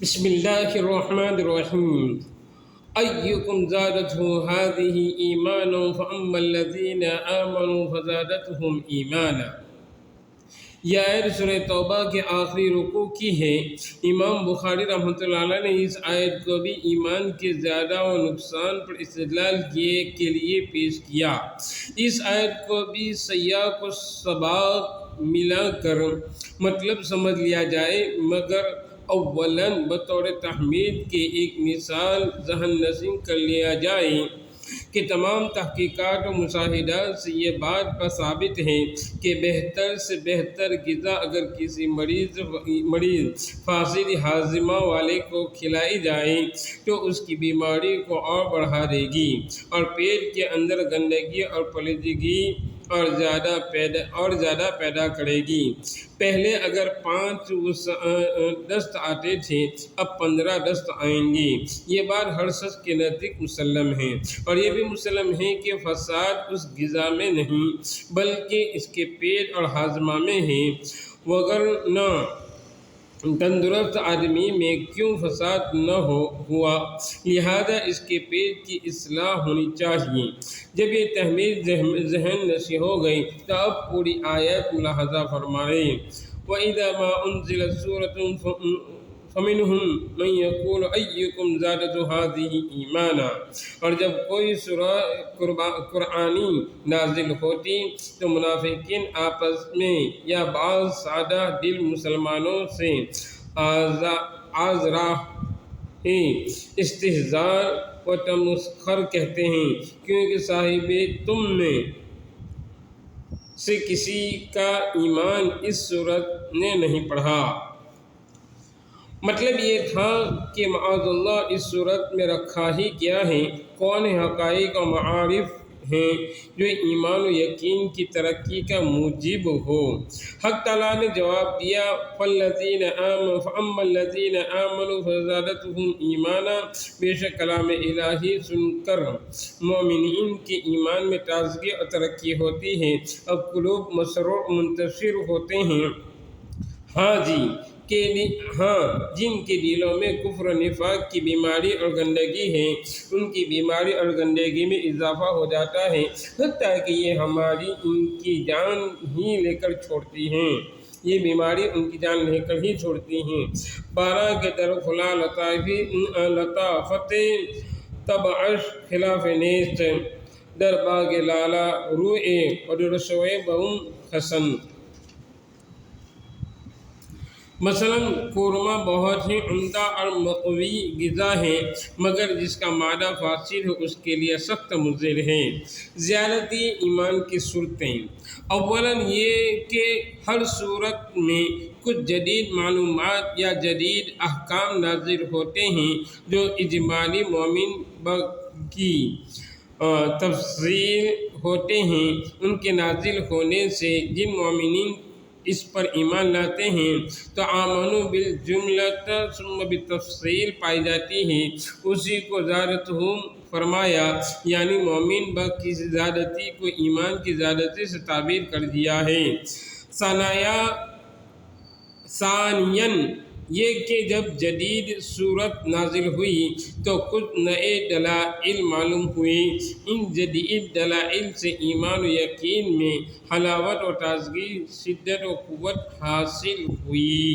بسم اللہ الرحمن الرحیم ایکم زادتہ هذه ایمانا فاما الذین آمنوا فزادتهم ایمانا۔ یہ آیت سورہ توبہ کے آخری رکوع کی ہے۔ امام بخاری رحمۃ اللہ علیہ نے اس آیت کو بھی ایمان کے زیادہ و نقصان پر استدلال کے لیے پیش کیا۔ اس آیت کو بھی سیاق و سباق ملا کر مطلب سمجھ لیا جائے، مگر اولاً بطور تحمید کے ایک مثال ذہن نشین کر لیا جائے کہ تمام تحقیقات و مشاہدات سے یہ بات ثابت ہے کہ بہتر سے بہتر غذا اگر کسی مریض فاسد ہاضمہ والے کو کھلائی جائے تو اس کی بیماری کو اور بڑھا دے گی اور پیٹ کے اندر گندگی اور پلیدگی اور زیادہ پیدا کرے گی۔ پہلے اگر 5 دست آتے تھے، اب 15 دست آئیں گے۔ یہ بات ہر شخص کے نزدیک مسلم ہے، اور یہ بھی مسلم ہے کہ فساد اس غذا میں نہیں بلکہ اس کے پیٹ اور ہاضمہ میں ہے، وگرنہ تندرست آدمی میں کیوں فساد نہ ہوا، لہذا اس کے پیٹ کی اصلاح ہونی چاہیے۔ جب یہ تحمید ذہن نشین ہو گئی تو اب پوری آیت ملاحظہ فرمائیں۔ وَإِذَا مَا أُنزِلَتْ سُورَةٌ فَمِنْهُمْ مَنْ يَقُولُ أَيُّكُمْ زَادَتْهُ هَٰذِهِ إِيمَانًا، اور جب کوئی سورہ قرآنی نازل ہوتی تو منافقین آپس میں یا بعض سادہ دل مسلمانوں سے آزراہ استہزاء و تمسخر کہتے ہیں، کیونکہ صاحب تم میں سے کسی کا ایمان اس سورت نے نہیں پڑھا۔ مطلب یہ تھا کہ معاذ اللہ اس صورت میں رکھا ہی کیا ہے، کون حقائق و معارف ہیں جو ایمان و یقین کی ترقی کا موجب ہو۔ حق تعالیٰ نے جواب دیا، فَأَمَّا الَّذِينَ آمَنُوا فَزَادَتْهُمْ إِيمَانًا، بے شک کلام الہی سن کر مومنین کے ایمان میں تازگی اور ترقی ہوتی ہے اور قلوب مسرور منتشر ہوتے ہیں۔ جن کے دلوں میں کفر و نفاق کی بیماری اور گندگی ہے، ان کی بیماری اور گندگی میں اضافہ ہو جاتا ہے، حتیٰ کہ یہ ان کی جان ہی لے کر چھوڑتی ہیں۔ یہ بیماری ان کی جان لے کر ہی چھوڑتی ہیں۔ بارہ کے در خلا لطافت تبعش خلاف نیست، در باغ لالا روئے ودرسوئے بہم حسن۔ مثلاً قورمہ بہت ہی عمدہ اور مقوی غذا ہے، مگر جس کا معدہ فاسد ہو اس کے لیے سخت مضر ہے۔ زیادتی ایمان کی صورتیں: اولاً یہ کہ ہر صورت میں کچھ جدید معلومات یا جدید احکام نازل ہوتے ہیں جو اجمالی مومن کی تفصیل ہوتے ہیں۔ ان کے نازل ہونے سے جن مومنین اس پر ایمان لاتے ہیں تو آمنوا بالجملۃ ثم بالتفصیل پائی جاتی ہے، اسی کو زادتہم فرمایا، یعنی مومن کی زیادتی کو ایمان کی زیادتی سے تعبیر کر دیا ہے۔ ثانیاً یہ کہ جب جدید صورت نازل ہوئی تو کچھ نئے دلائل معلوم ہوئے، ان جدید دلائل سے ایمان و یقین میں حلاوت و تازگی، شدت و قوت حاصل ہوئی۔